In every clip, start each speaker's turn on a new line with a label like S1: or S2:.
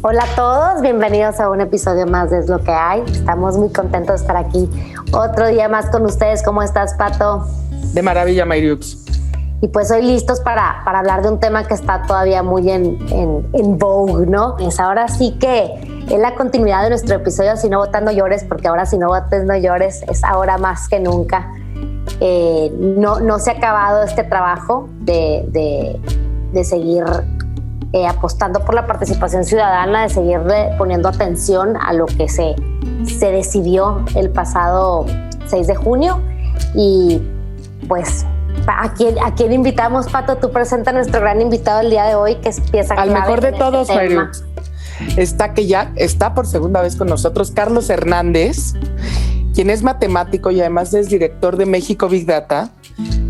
S1: Hola a todos, bienvenidos a un episodio más de Es lo que hay. Estamos muy contentos de estar aquí otro día más con ustedes. ¿Cómo estás, Pato?
S2: De maravilla, Mayriux.
S1: Y pues hoy listos para hablar de un tema que está todavía muy en vogue, ¿no? Es ahora sí que es la continuidad de nuestro episodio Si no votas no llores, porque ahora si no votas no llores es ahora más que nunca. No se ha acabado este trabajo de seguir apostando por la participación ciudadana, de seguir poniendo atención a lo que se decidió el pasado 6 de junio. Y pues, ¿a quién invitamos, Pato? Tú presenta a nuestro gran invitado el día de hoy, que es pieza clave.
S2: Al mejor de todos,
S1: este
S2: Mayriux. Está por segunda vez con nosotros Carlos Hernández, quien es matemático y además es director de México Big Data,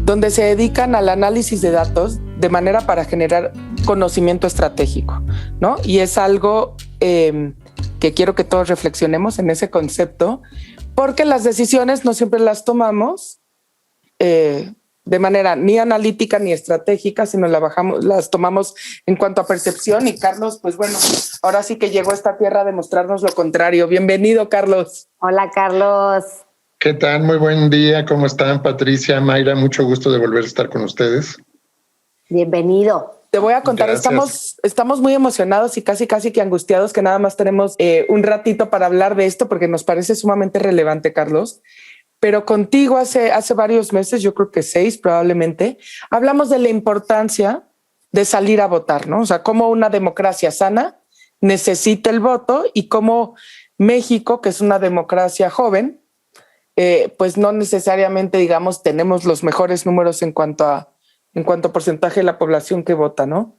S2: donde se dedican al análisis de datos de manera para generar conocimiento estratégico, ¿no? Y es algo que quiero que todos reflexionemos en ese concepto, porque las decisiones no siempre las tomamos de manera ni analítica ni estratégica, sino las tomamos en cuanto a percepción. Y Carlos, pues bueno, ahora sí que llegó a esta tierra a demostrarnos lo contrario. Bienvenido, Carlos.
S1: Hola, Carlos.
S3: ¿Qué tal? Muy buen día. ¿Cómo están, Patricia, Mayra? Mucho gusto de volver a estar con ustedes.
S1: Bienvenido.
S2: Te voy a contar, estamos muy emocionados y casi que angustiados, que nada más tenemos un ratito para hablar de esto porque nos parece sumamente relevante, Carlos. Pero contigo hace varios meses, yo creo que 6 probablemente, hablamos de la importancia de salir a votar, ¿no? O sea, cómo una democracia sana necesita el voto y cómo México, que es una democracia joven, pues no necesariamente, digamos, tenemos los mejores números en cuanto a porcentaje de la población que vota, ¿no?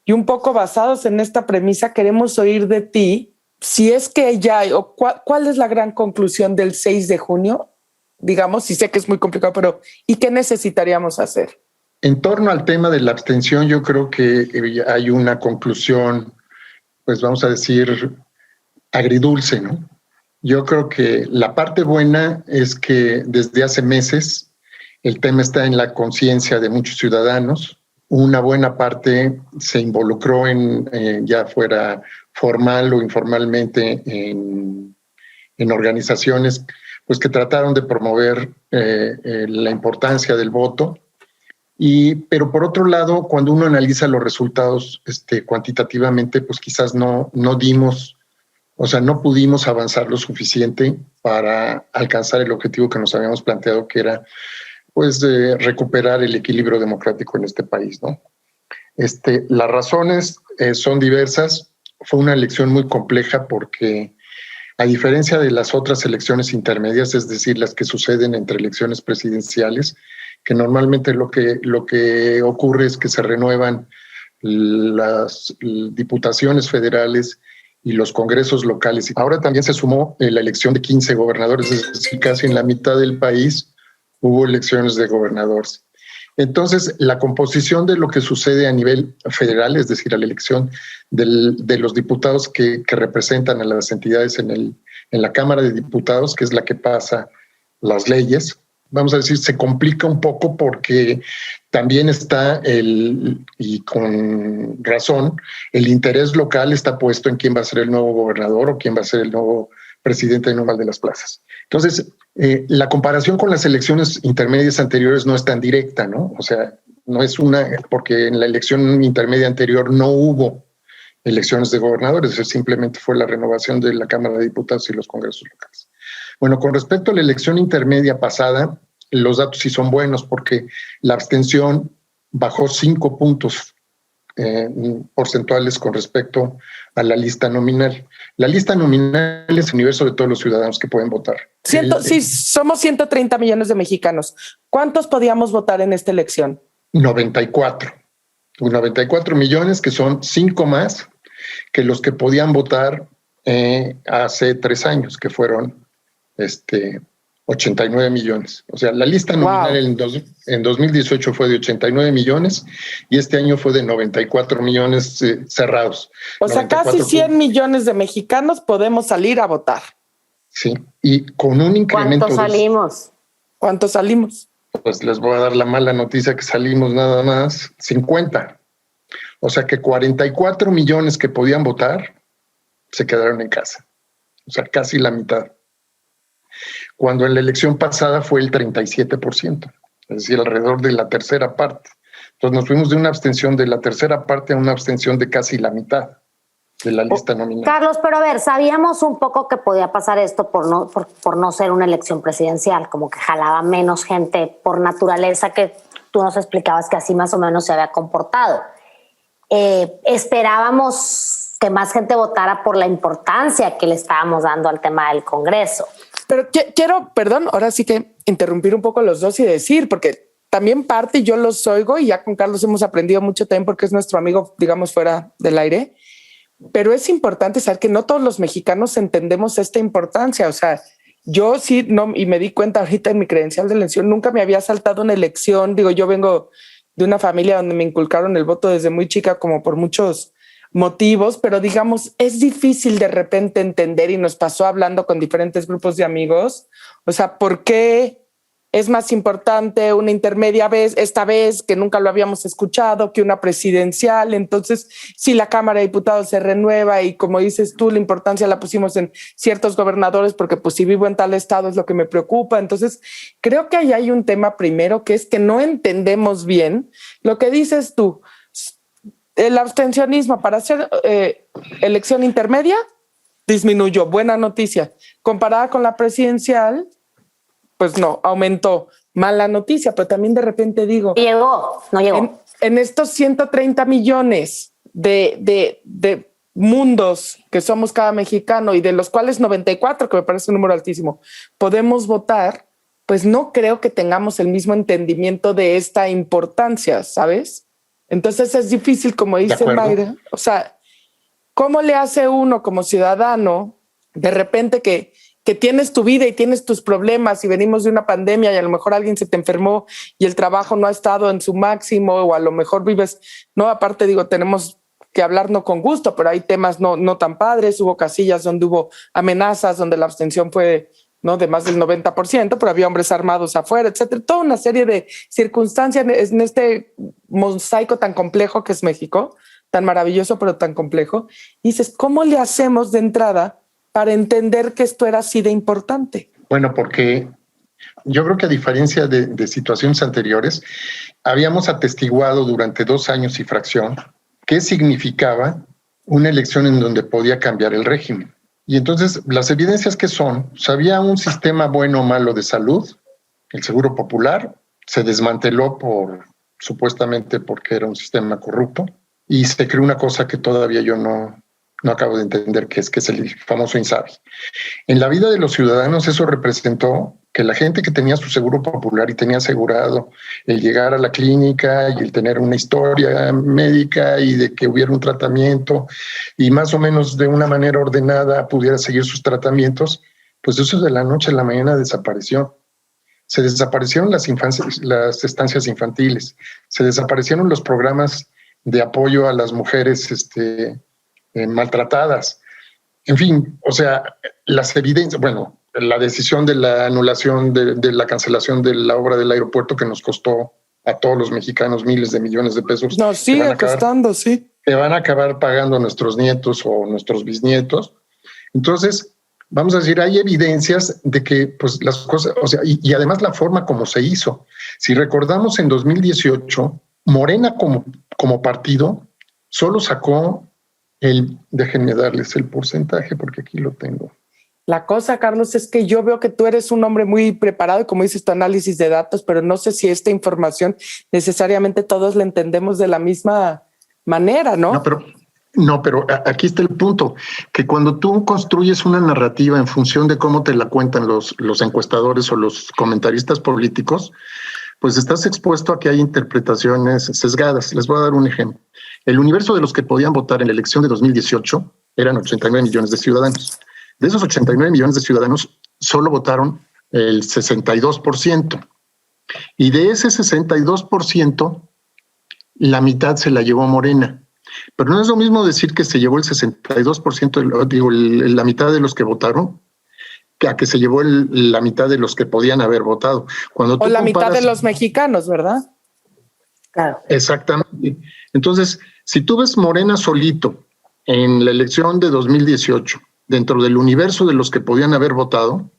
S2: Y un poco basados en esta premisa, queremos oír de ti, si es que ya hay, o cuál es la gran conclusión del 6 de junio, digamos, y sé que es muy complicado, pero ¿y qué necesitaríamos hacer?
S3: En torno al tema de la abstención, yo creo que hay una conclusión, pues vamos a decir, agridulce, ¿no? Yo creo que la parte buena es que desde hace meses el tema está en la conciencia de muchos ciudadanos. Una buena parte se involucró ya fuera formal o informalmente en organizaciones pues, que trataron de promover la importancia del voto. Pero por otro lado, cuando uno analiza los resultados cuantitativamente, pues quizás no pudimos avanzar lo suficiente para alcanzar el objetivo que nos habíamos planteado, que era pues de recuperar el equilibrio democrático en este país, ¿no? Las razones son diversas. Fue una elección muy compleja porque, a diferencia de las otras elecciones intermedias, es decir, las que suceden entre elecciones presidenciales, que normalmente lo que ocurre es que se renuevan las diputaciones federales y los congresos locales. Ahora también se sumó la elección de 15 gobernadores, es decir, casi en la mitad del país hubo elecciones de gobernadores. Entonces, la composición de lo que sucede a nivel federal, es decir, a la elección de los diputados que representan a las entidades en la Cámara de Diputados, que es la que pasa las leyes, vamos a decir, se complica un poco porque también está y con razón, el interés local está puesto en quién va a ser el nuevo gobernador o quién va a ser el nuevo presidente normal de las plazas. Entonces, la comparación con las elecciones intermedias anteriores no es tan directa, ¿no? O sea, no es porque en la elección intermedia anterior no hubo elecciones de gobernadores, simplemente fue la renovación de la Cámara de Diputados y los congresos locales. Bueno, con respecto a la elección intermedia pasada, los datos sí son buenos porque la abstención bajó 5 puntos porcentuales con respecto a la lista nominal. La lista nominal es el universo de todos los ciudadanos que pueden votar.
S2: Sí, somos 130 millones de mexicanos. ¿Cuántos podíamos votar en esta elección?
S3: 94 millones, que son 5 más que los que podían votar hace 3 años, que fueron 89 millones. O sea, la lista nominal en 2018 fue de 89 millones y este año fue de 94 millones cerrados.
S2: O sea, casi 100 millones de mexicanos podemos salir a votar.
S3: Sí, y con un incremento.
S1: ¿Cuántos salimos?
S3: Pues les voy a dar la mala noticia que salimos nada más 50. O sea que 44 millones que podían votar se quedaron en casa. O sea, casi la mitad. Cuando en la elección pasada fue el 37%, es decir, alrededor de la tercera parte. Entonces nos fuimos de una abstención de la tercera parte a una abstención de casi la mitad de la lista nominal.
S1: Carlos, pero a ver, sabíamos un poco que podía pasar esto por no ser una elección presidencial, como que jalaba menos gente por naturaleza, que tú nos explicabas que así más o menos se había comportado. Esperábamos que más gente votara por la importancia que le estábamos dando al tema del Congreso.
S2: Pero quiero, perdón, ahora sí que interrumpir un poco los dos y decir, porque también parte, yo los oigo y ya con Carlos hemos aprendido mucho también porque es nuestro amigo, digamos, fuera del aire, pero es importante saber que no todos los mexicanos entendemos esta importancia. O sea, yo sí, no, y me di cuenta ahorita en mi credencial de elección, nunca me había saltado una elección. Digo, yo vengo de una familia donde me inculcaron el voto desde muy chica, como por muchos motivos, pero digamos, es difícil de repente entender, y nos pasó hablando con diferentes grupos de amigos, o sea, ¿por qué es más importante una intermedia vez, esta vez, que nunca lo habíamos escuchado, que una presidencial? Entonces, si la Cámara de Diputados se renueva y, como dices tú, la importancia la pusimos en ciertos gobernadores porque pues si vivo en tal estado es lo que me preocupa. Entonces, creo que ahí hay un tema primero, que es que no entendemos bien lo que dices tú. El abstencionismo para hacer elección intermedia disminuyó, buena noticia. Comparada con la presidencial, pues no, aumentó, mala noticia, pero también de repente digo...
S1: No llegó.
S2: En estos 130 millones de mundos que somos cada mexicano, y de los cuales 94, que me parece un número altísimo, podemos votar, pues no creo que tengamos el mismo entendimiento de esta importancia, ¿sabes? Entonces es difícil, como dice Mayra. O sea, ¿cómo le hace uno como ciudadano de repente que tienes tu vida y tienes tus problemas y venimos de una pandemia y a lo mejor alguien se te enfermó y el trabajo no ha estado en su máximo, o a lo mejor vives, no, aparte digo, tenemos que hablar no con gusto, pero hay temas no tan padres, hubo casillas donde hubo amenazas, donde la abstención fue no de más del 90%, pero había hombres armados afuera, etcétera, toda una serie de circunstancias en este mosaico tan complejo que es México, tan maravilloso pero tan complejo, y dices, ¿cómo le hacemos de entrada para entender que esto era así de importante?
S3: Bueno, porque yo creo que a diferencia de situaciones anteriores, habíamos atestiguado durante 2 años y fracción qué significaba una elección en donde podía cambiar el régimen. Y entonces las evidencias que son, pues había un sistema bueno o malo de salud, el Seguro Popular, se desmanteló supuestamente porque era un sistema corrupto, y se creó una cosa que todavía yo no acabo de entender, que es el famoso INSABI. En la vida de los ciudadanos eso representó que la gente que tenía su seguro popular y tenía asegurado el llegar a la clínica y el tener una historia médica y de que hubiera un tratamiento y más o menos de una manera ordenada pudiera seguir sus tratamientos, pues eso de la noche a la mañana desapareció. Se desaparecieron las estancias infantiles, se desaparecieron los programas de apoyo a las mujeres maltratadas. En fin, o sea, las evidencias, bueno, la decisión de la anulación de la cancelación de la obra del aeropuerto, que nos costó a todos los mexicanos miles de millones de pesos.
S2: Nos sigue costando, sí.
S3: Que van a acabar pagando nuestros nietos o nuestros bisnietos. Entonces, vamos a decir, hay evidencias de que pues las cosas, o sea, y además la forma como se hizo. Si recordamos, en 2018, Morena como partido solo sacó déjenme darles el porcentaje porque aquí lo tengo.
S2: La cosa, Carlos, es que yo veo que tú eres un hombre muy preparado y, como dices, tu análisis de datos, pero no sé si esta información necesariamente todos la entendemos de la misma manera, ¿no?
S3: No, pero aquí está el punto, que cuando tú construyes una narrativa en función de cómo te la cuentan los encuestadores o los comentaristas políticos, pues estás expuesto a que hay interpretaciones sesgadas. Les voy a dar un ejemplo. El universo de los que podían votar en la elección de 2018 eran 89 millones de ciudadanos. De esos 89 millones de ciudadanos, solo votaron el 62%. Y de ese 62%, la mitad se la llevó Morena. Pero no es lo mismo decir que se llevó el 62%, digo, la mitad de los que votaron, que se llevó la mitad de los que podían haber votado. Cuando tú
S2: o la mitad de los mexicanos, ¿verdad?
S1: Claro.
S3: Exactamente. Entonces, si tú ves Morena solito en la elección de 2018, dentro del universo de los que podían haber votado,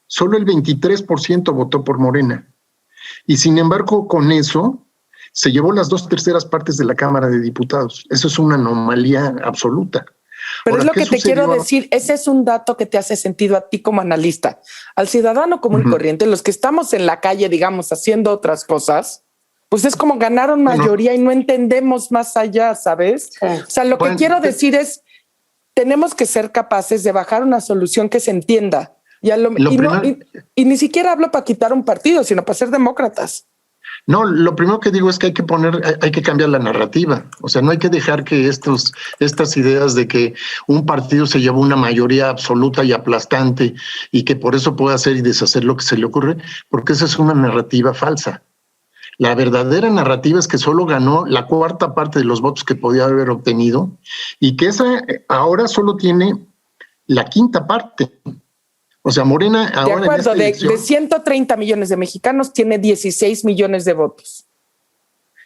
S3: solo el 23% votó por Morena. Y sin embargo, con eso se llevó las 2/3 partes de la Cámara de Diputados. Eso es una anomalía absoluta.
S2: Pero
S3: Ahora,
S2: es lo
S3: ¿qué
S2: que te
S3: sucedió?
S2: quiero decir, ese es un dato que te hace sentido a ti como analista. Al ciudadano común y corriente, los que estamos en la calle, digamos, haciendo otras cosas, pues es como ganaron mayoría y no entendemos más allá, ¿sabes?
S1: Sí.
S2: O sea, lo que quiero decir es, tenemos que ser capaces de bajar una solución que se entienda. Y ni siquiera hablo para quitar un partido, sino para ser demócratas.
S3: No, lo primero que digo es que hay que cambiar la narrativa. O sea, no hay que dejar que estas ideas de que un partido se llevó una mayoría absoluta y aplastante y que por eso puede hacer y deshacer lo que se le ocurre, porque esa es una narrativa falsa. La verdadera narrativa es que solo ganó la 4ª parte de los votos que podía haber obtenido y que esa ahora solo tiene la 5ª parte. O sea, Morena ahora...
S2: De acuerdo, de 130 millones de mexicanos tiene 16 millones de votos.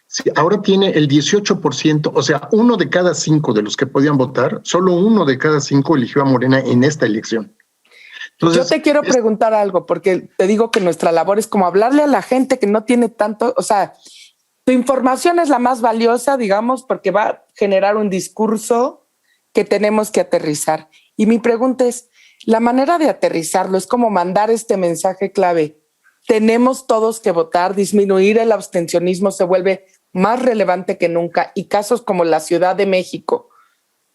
S3: Sí, ahora tiene el 18%, o sea, 1 de cada 5 de los que podían votar, solo 1 de cada 5 eligió a Morena en esta elección. Entonces,
S2: yo te quiero preguntar algo, porque te digo que nuestra labor es como hablarle a la gente que no tiene tanto, o sea, tu información es la más valiosa, digamos, porque va a generar un discurso que tenemos que aterrizar. Y mi pregunta es, la manera de aterrizarlo es como mandar este mensaje clave. Tenemos todos que votar, disminuir el abstencionismo se vuelve más relevante que nunca y casos como la Ciudad de México,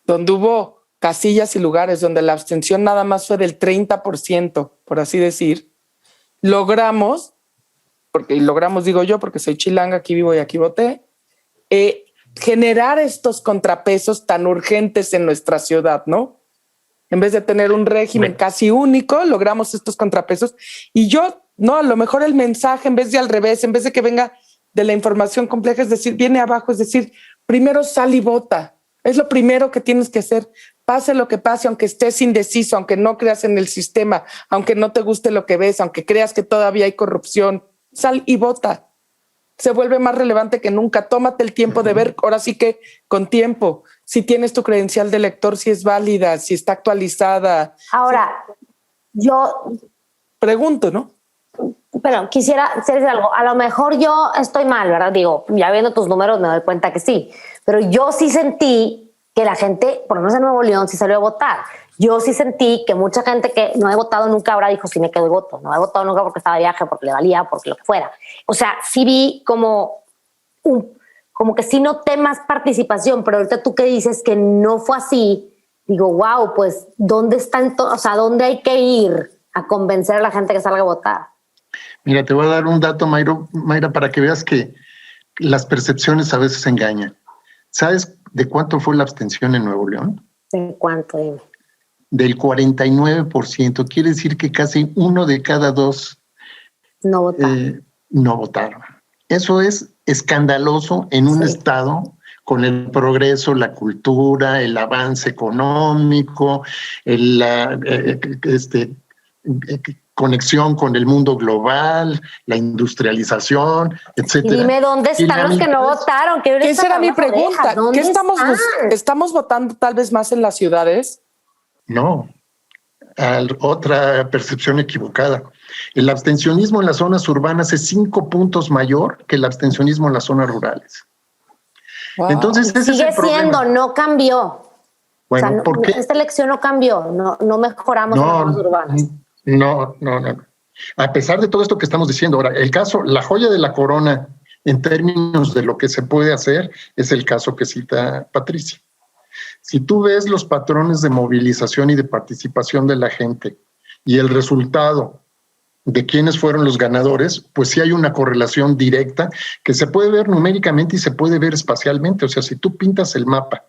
S2: donde hubo casillas y lugares donde la abstención nada más fue del 30%, por así decir, logramos, digo yo, porque soy chilanga, aquí vivo y aquí voté, generar estos contrapesos tan urgentes en nuestra ciudad, ¿no? En vez de tener un régimen casi único, logramos estos contrapesos. Y yo, no, a lo mejor el mensaje, en vez de al revés, en vez de que venga de la información compleja, es decir, viene abajo, es decir, primero sal y vota. Es lo primero que tienes que hacer. Pase lo que pase, aunque estés indeciso, aunque no creas en el sistema, aunque no te guste lo que ves, aunque creas que todavía hay corrupción, sal y vota. Se vuelve más relevante que nunca. Tómate el tiempo de ver, ahora sí que con tiempo, si tienes tu credencial de elector, si es válida, si está actualizada.
S1: Ahora, yo
S2: pregunto, ¿no?
S1: Pero quisiera decir algo. A lo mejor yo estoy mal, ¿verdad? Digo, ya viendo tus números me doy cuenta que sí. Pero yo sí sentí que la gente, por lo menos en Nuevo León, sí salió a votar. Yo sí sentí que mucha gente que no he votado nunca ahora dijo, sí me quedo y voto. No he votado nunca porque estaba de viaje, porque le valía, porque lo que fuera. O sea, sí vi como que sí noté más participación, pero ahorita tú que dices que no fue así, digo, wow, pues ¿dónde está o sea, dónde hay que ir a convencer a la gente que salga a votar?
S3: Mira, te voy a dar un dato, Mayra, para que veas que las percepciones a veces engañan. ¿Sabes de cuánto fue la abstención en Nuevo León?
S1: ¿De cuánto? Dime.
S3: Del 49%. Quiere decir que casi 1 de cada 2
S1: no votaron.
S3: No votaron. Eso es escandaloso en un estado con el progreso, la cultura, el avance económico, conexión con el mundo global, la industrialización, etcétera.
S1: Dime dónde están los que no votaron.
S2: Esa era mi pregunta. ¿Qué estamos votando tal vez más en las ciudades?
S3: No, otra percepción equivocada. El abstencionismo en las zonas urbanas es 5 puntos mayor que el abstencionismo en las zonas rurales.
S2: Wow.
S3: Entonces, ese
S1: sigue
S3: es el
S1: siendo,
S3: problema.
S1: no cambió.
S3: Bueno,
S1: o sea,
S3: ¿por qué?
S1: Esta elección no cambió, no mejoramos en las zonas urbanas.
S3: No. A pesar de todo esto que estamos diciendo ahora, el caso, la joya de la corona en términos de lo que se puede hacer es el caso que cita Patricia. Si tú ves los patrones de movilización y de participación de la gente y el resultado de quiénes fueron los ganadores, pues sí hay una correlación directa que se puede ver numéricamente y se puede ver espacialmente. O sea, si tú pintas el mapa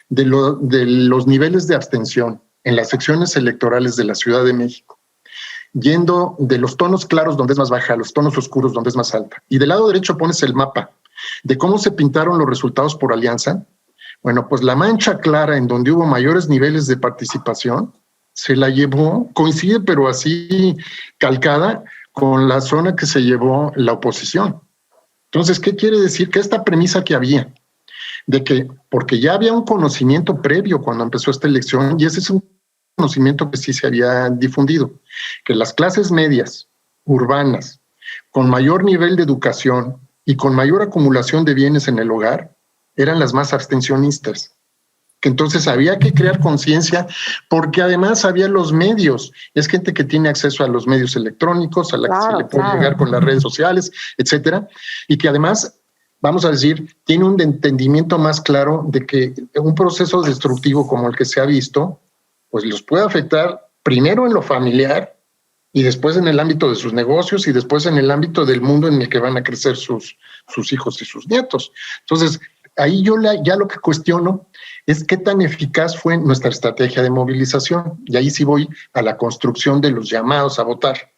S3: de los niveles de abstención en las secciones electorales de la Ciudad de México, yendo de los tonos claros donde es más baja a los tonos oscuros donde es más alta, y del lado derecho pones el mapa de cómo se pintaron los resultados por alianza, bueno, pues la mancha clara en donde hubo mayores niveles de participación se la llevó, coincide pero así calcada con la zona que se llevó la oposición. Entonces, ¿qué quiere decir? Que esta premisa que había de que, porque ya había un conocimiento previo cuando empezó esta elección, y ese es un conocimiento que sí se había difundido, que las clases medias, urbanas, con mayor nivel de educación y con mayor acumulación de bienes en el hogar, eran las más abstencionistas. Que entonces había que crear conciencia, porque además había los medios. Es gente que tiene acceso a los medios electrónicos, a la que se le puede llegar con las redes sociales, etcétera, y que además, vamos a decir, tiene un entendimiento más claro de que un proceso destructivo como el que se ha visto, pues los puede afectar primero en lo familiar y después en el ámbito de sus negocios y después en el ámbito del mundo en el que van a crecer sus hijos y sus nietos. Entonces, ahí yo ya lo que cuestiono es qué tan eficaz fue nuestra estrategia de movilización. Y ahí sí voy a la construcción de los llamados a votar.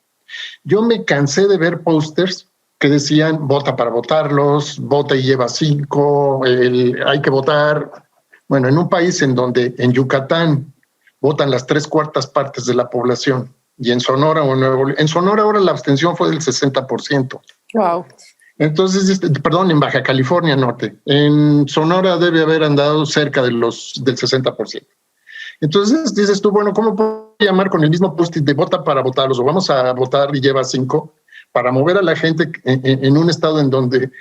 S3: Yo me cansé de ver pósters que decían, vota para votarlos, vota y lleva 5, hay que votar. Bueno, en un país en donde en Yucatán votan las 3/4 partes de la población, y en Sonora o en Sonora ahora la abstención fue del 60%.
S2: Wow.
S3: Entonces, perdón, en Baja California Norte, en Sonora debe haber andado cerca del 60%. Entonces dices tú, bueno, ¿cómo puedo llamar con el mismo post-it de vota para votarlos o vamos a votar y lleva 5 para mover a la gente en un estado en donde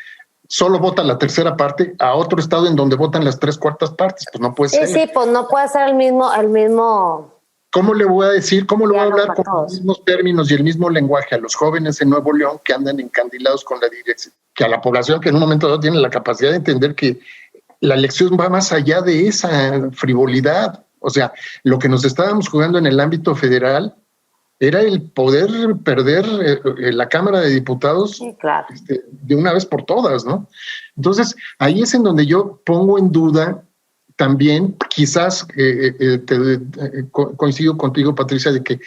S3: solo vota la tercera parte a otro estado en donde votan las 3/4 partes? Pues no puede ser.
S1: Sí, pues no puede ser el mismo.
S3: ¿Cómo le voy a decir, cómo le voy a hablar con los mismos términos y el mismo lenguaje a los jóvenes en Nuevo León que andan encandilados con la dirección, que a la población que en un momento dado tiene la capacidad de entender que la elección va más allá de esa frivolidad? O sea, lo que nos estábamos jugando en el ámbito federal era el poder perder la Cámara de Diputados,
S1: sí, claro,
S3: de una vez por todas, ¿no? Entonces, ahí es en donde yo pongo en duda también, quizás coincido contigo, Patricia, de que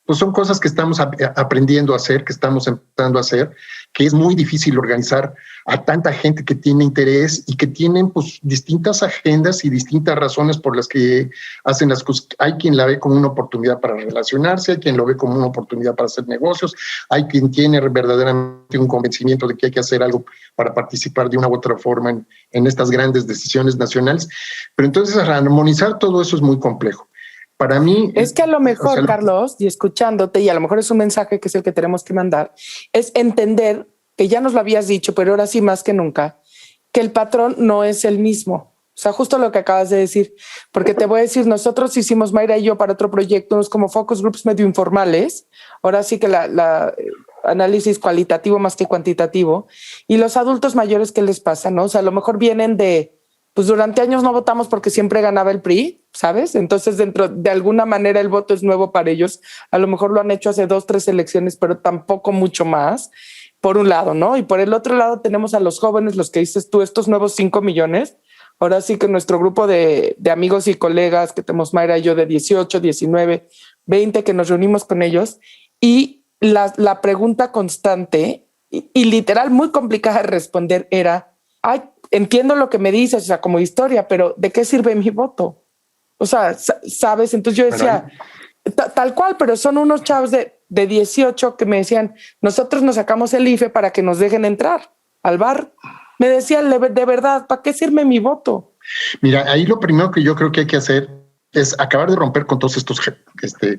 S3: pues son cosas que estamos aprendiendo a hacer, que estamos empezando a hacer, que es muy difícil organizar a tanta gente que tiene interés y que tienen pues distintas agendas y distintas razones por las que hacen las cosas. Hay quien la ve como una oportunidad para relacionarse, hay quien lo ve como una oportunidad para hacer negocios, hay quien tiene verdaderamente un convencimiento de que hay que hacer algo para participar de una u otra forma en estas grandes decisiones nacionales. Pero entonces armonizar todo eso es muy complejo. Para mí
S2: es que a lo mejor, Carlos, y escuchándote, y a lo mejor es un mensaje que es el que tenemos que mandar, es entender, que ya nos lo habías dicho, pero ahora sí más que nunca, que el patrón no es el mismo. O sea, justo lo que acabas de decir, porque te voy a decir, nosotros hicimos, Mayra y yo, para otro proyecto, unos como focus groups medio informales, ahora sí que la análisis cualitativo más que cuantitativo, y los adultos mayores, ¿qué les pasa? ¿No? O sea, a lo mejor vienen pues durante años no votamos porque siempre ganaba el PRI, ¿sabes? Entonces de alguna manera el voto es nuevo para ellos. A lo mejor lo han hecho hace 2, 3 elecciones, pero tampoco mucho más, por un lado, ¿no? Y por el otro lado tenemos a los jóvenes, los que dices tú, estos nuevos 5 millones. Ahora sí que nuestro grupo de amigos y colegas que tenemos Mayra y yo de 18, 19, 20, que nos reunimos con ellos, y la pregunta constante y literal muy complicada de responder era, entiendo lo que me dices, o sea, como historia, pero ¿de qué sirve mi voto? O sea, ¿sabes? Entonces yo decía, tal cual, pero son unos chavos de 18 que me decían, nosotros nos sacamos el IFE para que nos dejen entrar al bar. Me decían, de verdad, ¿para qué sirve mi voto?
S3: Mira, ahí lo primero que yo creo que hay que hacer es acabar de romper con todos estos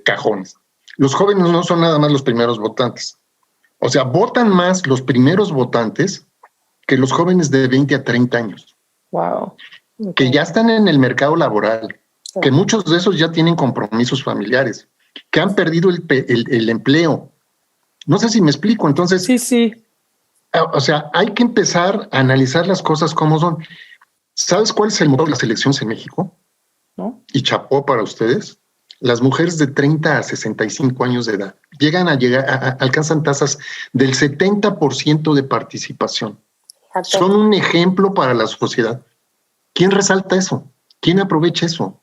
S3: cajones. Los jóvenes no son nada más los primeros votantes. O sea, votan más los primeros votantes que los jóvenes de 20 a 30 años.
S2: Wow.
S3: Que ya están en el mercado laboral, que muchos de esos ya tienen compromisos familiares, que han perdido el empleo. No sé si me explico. Entonces,
S2: sí.
S3: O sea, hay que empezar a analizar las cosas como son. ¿Sabes cuál es el motor de las elecciones en México?
S2: ¿No?
S3: Y chapó para ustedes. Las mujeres de 30 a 65 años de edad alcanzan tasas del 70% de participación. Son un ejemplo para la sociedad. ¿Quién resalta eso? ¿Quién aprovecha eso?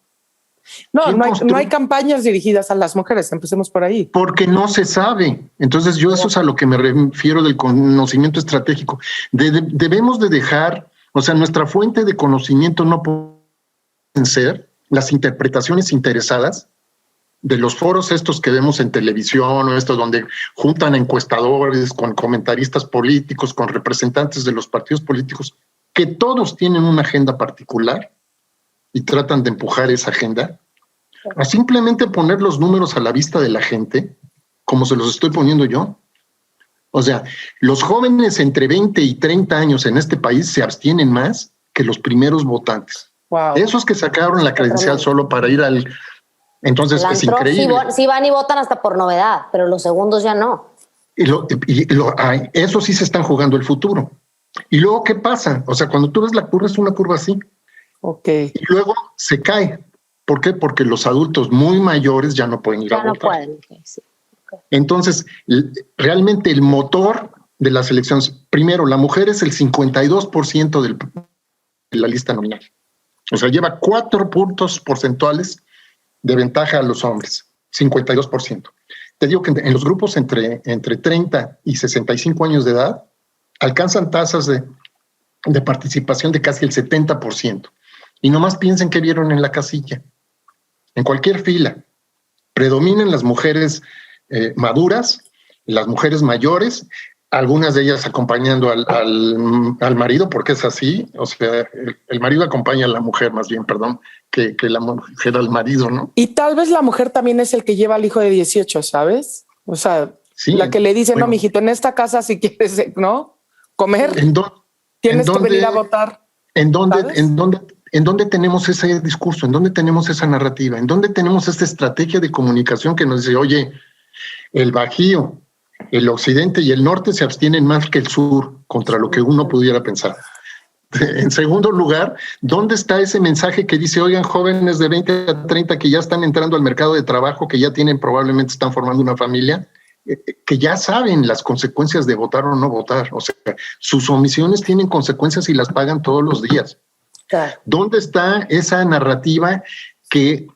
S2: No hay campañas dirigidas a las mujeres, empecemos por ahí.
S3: Porque no se sabe. Entonces yo eso es a lo que me refiero del conocimiento estratégico. Debemos de dejar, o sea, nuestra fuente de conocimiento no pueden ser las interpretaciones interesadas de los foros estos que vemos en televisión o estos donde juntan a encuestadores con comentaristas políticos, con representantes de los partidos políticos. que todos tienen una agenda particular y tratan de empujar esa agenda, a simplemente poner los números a la vista de la gente, como se los estoy poniendo yo. O sea, los jóvenes entre 20 y 30 años en este país se abstienen más que los primeros votantes.
S2: Wow.
S3: Esos que sacaron la credencial solo para ir al... Entonces es increíble.
S1: Sí van y votan hasta por novedad, pero los segundos ya no.
S3: Eso sí se están jugando el futuro. Y luego, ¿qué pasa? O sea, cuando tú ves la curva, es una curva así.
S2: Ok.
S3: Y luego se cae. ¿Por qué? Porque los adultos muy mayores ya no pueden ir a votar.
S1: Ya no pueden. Sí. Okay.
S3: Entonces, realmente el motor de las elecciones, primero, la mujer es el 52% de la lista nominal. O sea, lleva 4 puntos porcentuales de ventaja a los hombres, 52%. Te digo que en los grupos entre 30 y 65 años de edad alcanzan tasas de participación de casi el 70%. Y nomás piensen qué vieron en la casilla. En cualquier fila predominan las mujeres maduras, las mujeres mayores, algunas de ellas acompañando al marido, porque es así. O sea, el marido acompaña a la mujer, más bien, perdón, que la mujer al marido, ¿no?
S2: Y tal vez la mujer también es el que lleva al hijo de 18, ¿sabes? O sea, sí, la que le dice, bueno, no, mijito, en esta casa si quieres, ¿no? Comer, tienes que venir a votar.
S3: ¿En dónde tenemos ese discurso? ¿En dónde tenemos esa narrativa? ¿En dónde tenemos esta estrategia de comunicación que nos dice, oye, el Bajío, el occidente y el norte se abstienen más que el sur, contra lo que uno pudiera pensar? En segundo lugar, ¿dónde está ese mensaje que dice, oigan, jóvenes de 20 a 30 que ya están entrando al mercado de trabajo, que ya tienen, probablemente están formando una familia, que ya saben las consecuencias de votar o no votar? O sea, sus omisiones tienen consecuencias y las pagan todos los días. Claro. ¿Dónde está esa narrativa que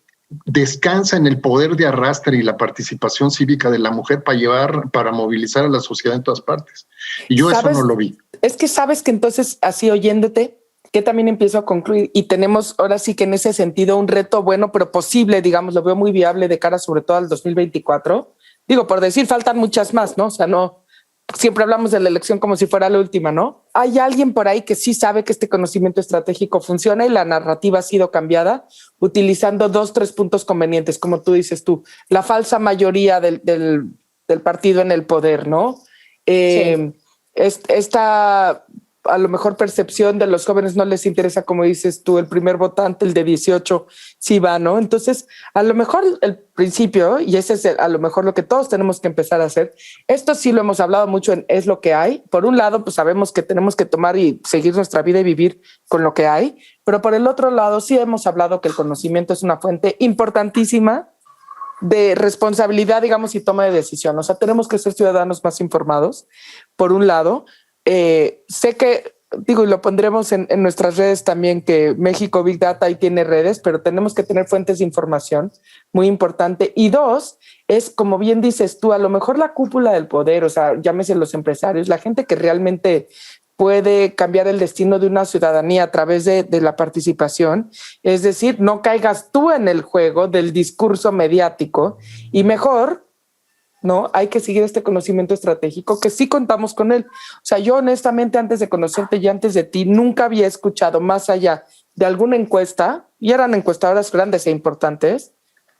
S3: descansa en el poder de arrastre y la participación cívica de la mujer para movilizar a la sociedad en todas partes? Y yo eso no lo vi.
S2: Es que sabes que entonces, así oyéndote, que también empiezo a concluir, y tenemos ahora sí que en ese sentido un reto bueno, pero posible, digamos, lo veo muy viable de cara sobre todo al 2024. Digo, por decir, faltan muchas más, ¿no? O sea, no, siempre hablamos de la elección como si fuera la última, ¿no? Hay alguien por ahí que sí sabe que este conocimiento estratégico funciona y la narrativa ha sido cambiada utilizando 2-3 puntos convenientes, como tú dices tú, la falsa mayoría del partido en el poder, ¿no? Sí. Esta a lo mejor percepción de los jóvenes no les interesa, como dices tú, el primer votante, el de 18, sí va, ¿no? Entonces, a lo mejor el principio, y ese es a lo mejor lo que todos tenemos que empezar a hacer, esto sí lo hemos hablado mucho en Es lo que hay. Por un lado, pues sabemos que tenemos que tomar y seguir nuestra vida y vivir con lo que hay, pero por el otro lado sí hemos hablado que el conocimiento es una fuente importantísima de responsabilidad, digamos, y toma de decisión. O sea, tenemos que ser ciudadanos más informados, por un lado. Sé que, digo, y lo pondremos en nuestras redes también, que México Big Data ahí tiene redes, pero tenemos que tener fuentes de información, muy importante. Y 2, es, como bien dices tú, a lo mejor la cúpula del poder, o sea, llámese los empresarios, la gente que realmente puede cambiar el destino de una ciudadanía a través de la participación. Es decir, no caigas tú en el juego del discurso mediático y mejor, ¿no? Hay que seguir este conocimiento estratégico que sí contamos con él. O sea, yo honestamente antes de conocerte y antes de ti nunca había escuchado más allá de alguna encuesta, y eran encuestadoras grandes e importantes,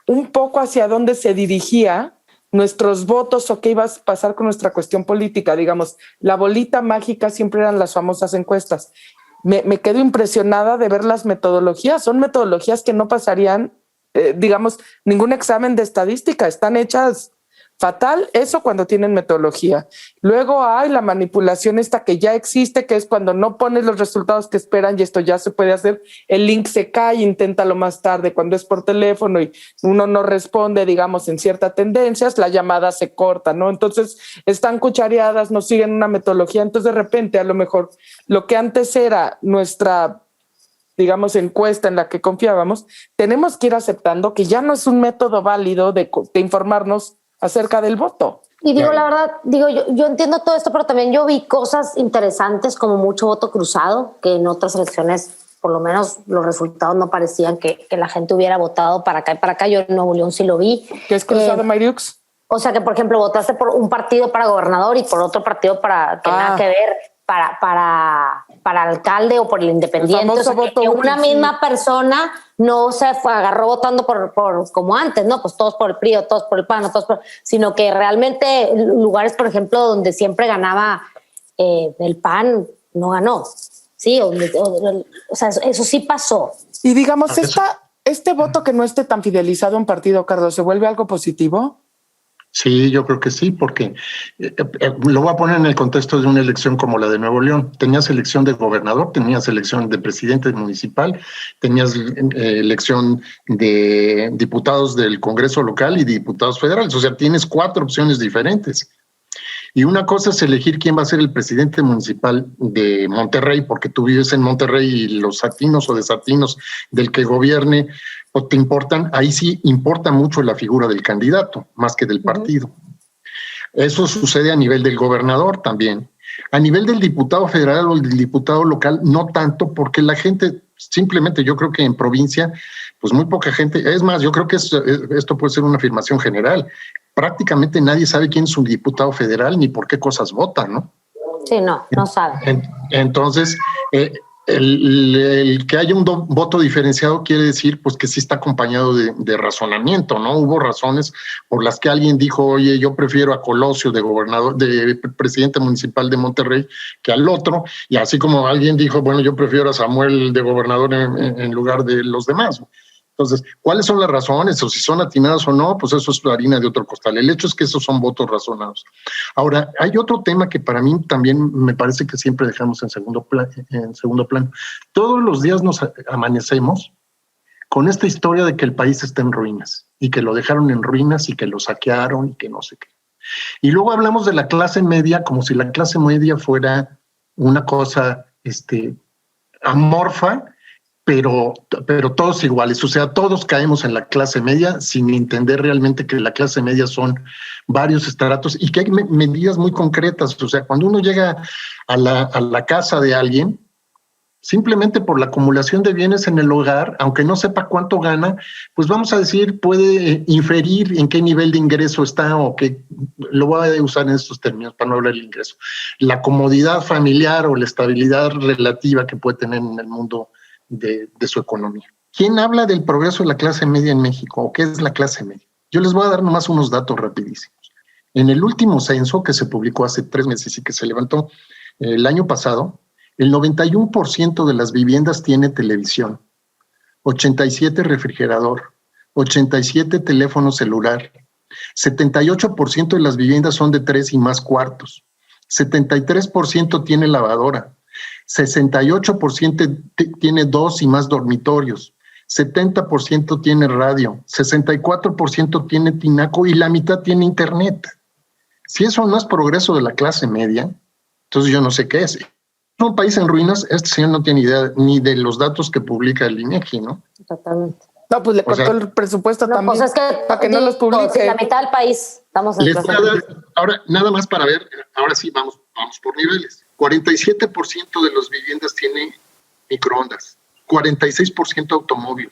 S2: un poco hacia dónde se dirigía nuestros votos o qué iba a pasar con nuestra cuestión política. Digamos, la bolita mágica siempre eran las famosas encuestas. Me quedo impresionada de ver las metodologías. Son metodologías que no pasarían, digamos, ningún examen de estadística. Están hechas fatal, eso cuando tienen metodología. Luego hay la manipulación esta que ya existe, que es cuando no pones los resultados que esperan y esto ya se puede hacer, el link se cae, inténtalo más tarde cuando es por teléfono y uno no responde, digamos, en ciertas tendencias, la llamada se corta, ¿no? Entonces están cuchareadas, no siguen una metodología, entonces de repente a lo mejor lo que antes era nuestra, digamos, encuesta en la que confiábamos, tenemos que ir aceptando que ya no es un método válido de informarnos acerca del voto.
S1: Y digo, la verdad, digo, yo entiendo todo esto, pero también yo vi cosas interesantes como mucho voto cruzado, que en otras elecciones, por lo menos los resultados no parecían que la gente hubiera votado para acá y para acá. Yo en Nuevo León sí lo vi.
S2: ¿Qué es cruzado, Mariux?
S1: O sea, que por ejemplo votaste por un partido para gobernador y por otro partido para que nada que ver, para para alcalde o por el independiente. O sea, que una misma persona no se agarró votando por como antes, ¿no? Pues todos por el PRI, o todos por el PAN, o todos sino que realmente lugares, por ejemplo, donde siempre ganaba el PAN, no ganó. Sí, o sea, eso sí pasó.
S2: Y digamos, este voto que no esté tan fidelizado a un partido, Carlos, ¿se vuelve algo positivo?
S3: Sí, yo creo que sí, porque lo voy a poner en el contexto de una elección como la de Nuevo León. Tenías elección de gobernador, tenías elección de presidente municipal, tenías elección de diputados del Congreso local y diputados federales. O sea, tienes 4 opciones diferentes. Y una cosa es elegir quién va a ser el presidente municipal de Monterrey, porque tú vives en Monterrey y los satinos o desatinos del que gobierne o te importan, ahí sí importa mucho la figura del candidato, más que del partido. Eso sucede a nivel del gobernador también. A nivel del diputado federal o del diputado local, no tanto, porque la gente, simplemente yo creo que en provincia, pues muy poca gente, es más, yo creo que esto puede ser una afirmación general, prácticamente nadie sabe quién es un diputado federal ni por qué cosas vota, ¿no?
S1: Sí, no sabe.
S3: Entonces, el que haya un voto diferenciado quiere decir pues que sí está acompañado de razonamiento, ¿no? Hubo razones por las que alguien dijo, oye, yo prefiero a Colosio de presidente municipal de Monterrey que al otro, y así como alguien dijo, bueno, yo prefiero a Samuel de gobernador en lugar de los demás. Entonces, ¿cuáles son las razones? O si son atinadas o no, pues eso es harina de otro costal. El hecho es que esos son votos razonados. Ahora, hay otro tema que para mí también me parece que siempre dejamos en segundo plano. Todos los días nos amanecemos con esta historia de que el país está en ruinas y que lo dejaron en ruinas y que lo saquearon y que no sé qué. Y luego hablamos de la clase media como si la clase media fuera una cosa amorfa, pero todos iguales, o sea, todos caemos en la clase media sin entender realmente que la clase media son varios estratos y que hay medidas muy concretas. O sea, cuando uno llega a la casa de alguien, simplemente por la acumulación de bienes en el hogar, aunque no sepa cuánto gana, pues vamos a decir, puede inferir en qué nivel de ingreso está, o que lo voy a usar en estos términos para no hablar del ingreso, la comodidad familiar o la estabilidad relativa que puede tener en el mundo de su economía. ¿Quién habla del progreso de la clase media en México? ¿O qué es la clase media? Yo les voy a dar nomás unos datos rapidísimos. En el último censo que se publicó hace 3 meses y que se levantó el año pasado, el 91% de las viviendas tiene televisión, 87 refrigerador, 87 teléfono celular, 78% de las viviendas son de 3 y más cuartos, 73% tiene lavadora, 68% tiene 2 y más dormitorios, 70% tiene radio, 64% tiene tinaco y la mitad tiene internet. Si eso no es progreso de la clase media, entonces yo no sé qué es. Un país en ruinas, este señor no tiene idea ni de los datos que publica el INEGI, ¿no?
S1: Totalmente.
S2: No, pues le cortó el presupuesto también,
S1: pues es que,
S2: para que no los publique.
S1: La mitad del país estamos en
S3: ahora, nada más para ver, ahora sí vamos por niveles. 47% de las viviendas tienen microondas, 46% automóvil,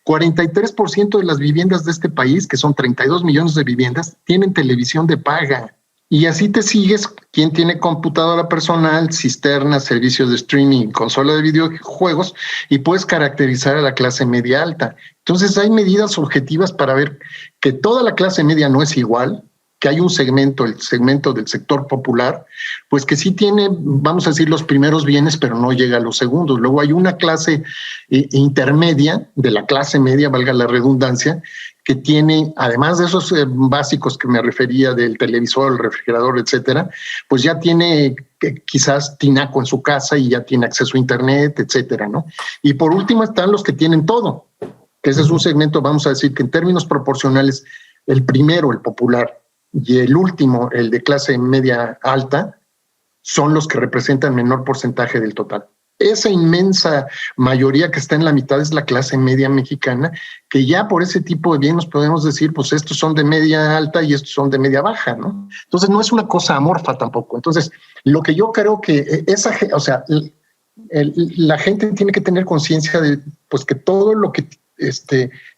S3: 43% de las viviendas de este país, que son 32 millones de viviendas, tienen televisión de paga. Y así te sigues, quien tiene computadora personal, cisterna, servicios de streaming, consola de videojuegos, y puedes caracterizar a la clase media alta. Entonces hay medidas objetivas para ver que toda la clase media no es igual, que hay un segmento, el segmento del sector popular, pues que sí tiene, vamos a decir, los primeros bienes, pero no llega a los segundos. Luego hay una clase intermedia, de la clase media, valga la redundancia, que tiene, además de esos básicos que me refería, del televisor, el refrigerador, etcétera, pues ya tiene quizás tinaco en su casa y ya tiene acceso a internet, etcétera, ¿no? Y por último están los que tienen todo, que ese es un segmento, vamos a decir, que en términos proporcionales, el primero, el popular, y el último, el de clase media alta, son los que representan menor porcentaje del total. Esa inmensa mayoría que está en la mitad es la clase media mexicana, que ya por ese tipo de bienes podemos decir, pues estos son de media alta y estos son de media baja, ¿no? Entonces no es una cosa amorfa tampoco. Entonces, lo que yo creo que la gente tiene que tener conciencia de pues que todo lo que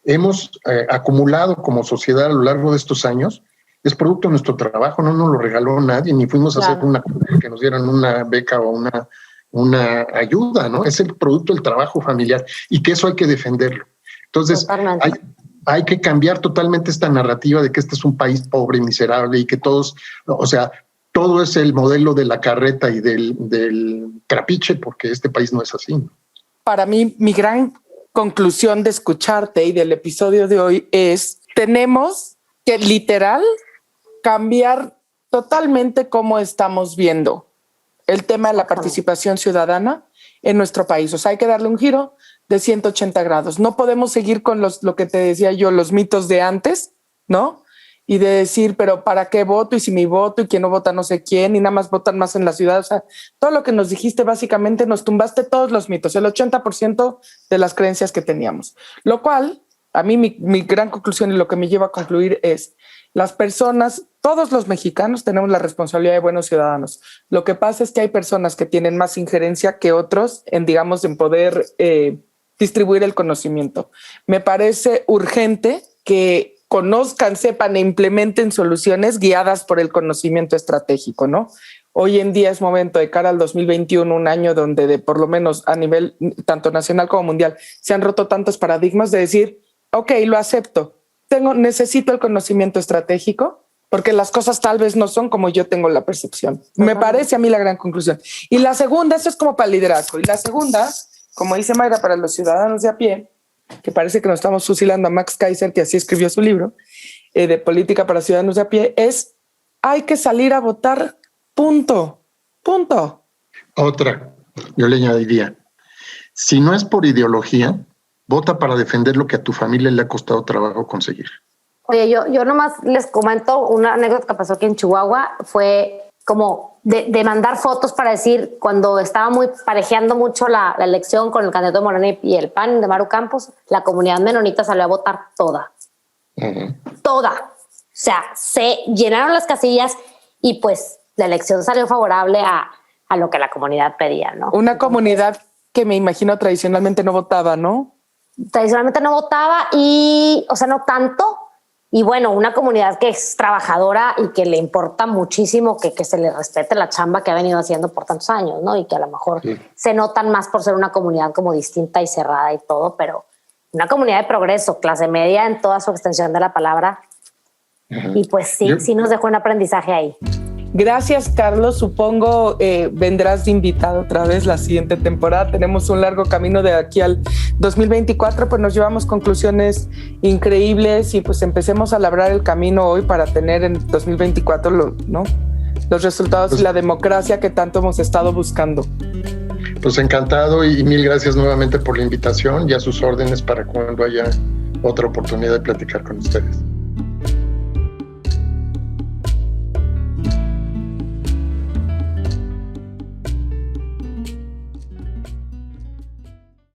S3: hemos acumulado como sociedad a lo largo de estos años es producto de nuestro trabajo, no nos lo regaló nadie, ni fuimos a hacer que nos dieran una beca o una una ayuda, ¿no? Es el producto del trabajo familiar y que eso hay que defenderlo. Entonces, hay que cambiar totalmente esta narrativa de que este es un país pobre y miserable y que todos, o sea, todo es el modelo de la carreta y del trapiche, porque este país no es así.
S2: Para mí, mi gran conclusión de escucharte y del episodio de hoy es: tenemos que literal cambiar totalmente cómo estamos viendo el tema de la participación ciudadana en nuestro país. O sea, hay que darle un giro de 180 grados. No podemos seguir con lo que te decía yo, los mitos de antes, ¿no? Y de decir, pero ¿para qué voto? Y si mi voto y quién no vota no sé quién, y nada más votan más en la ciudad. O sea, todo lo que nos dijiste, básicamente nos tumbaste todos los mitos, el 80% de las creencias que teníamos. Lo cual, a mí mi gran conclusión y lo que me lleva a concluir es: las personas, todos los mexicanos tenemos la responsabilidad de buenos ciudadanos. Lo que pasa es que hay personas que tienen más injerencia que otros en, digamos, en poder distribuir el conocimiento. Me parece urgente que conozcan, sepan e implementen soluciones guiadas por el conocimiento estratégico, ¿no? Hoy en día es momento, de cara al 2021, un año donde por lo menos a nivel tanto nacional como mundial se han roto tantos paradigmas, de decir, ok, lo acepto, necesito el conocimiento estratégico porque las cosas tal vez no son como yo tengo la percepción. Me parece a mí la gran conclusión. Y la segunda, eso es como para el liderazgo. Y la segunda, como dice Mayra, para los ciudadanos de a pie, que parece que nos estamos fusilando a Max Kaiser, que así escribió su libro de política para ciudadanos de a pie, es: hay que salir a votar, punto.
S3: Otra, yo le añadiría, si no es por ideología, vota para defender lo que a tu familia le ha costado trabajo conseguir.
S1: Oye, yo nomás les comento una anécdota que pasó aquí en Chihuahua. Fue como de mandar fotos para decir, cuando estaba muy parejeando mucho la elección con el candidato de Morena y el PAN de Maru Campos, la comunidad menonita salió a votar toda. Toda. O sea, se llenaron las casillas y pues la elección salió favorable a lo que la comunidad pedía, ¿no?
S2: Una comunidad que me imagino tradicionalmente no votaba, ¿no?
S1: Tradicionalmente no votaba y, o sea, no tanto. Y bueno, una comunidad que es trabajadora y que le importa muchísimo que se le respete la chamba que ha venido haciendo por tantos años, ¿no? Y que a lo mejor se notan más por ser una comunidad como distinta y cerrada y todo, pero una comunidad de progreso, clase media en toda su extensión de la palabra. Y pues sí nos dejó un aprendizaje ahí.
S2: Gracias, Carlos. Supongo vendrás de invitado otra vez la siguiente temporada. Tenemos un largo camino de aquí al 2024, pues nos llevamos conclusiones increíbles y pues empecemos a labrar el camino hoy para tener en 2024 los resultados y la democracia que tanto hemos estado buscando.
S3: Pues encantado y mil gracias nuevamente por la invitación y a sus órdenes para cuando haya otra oportunidad de platicar con ustedes.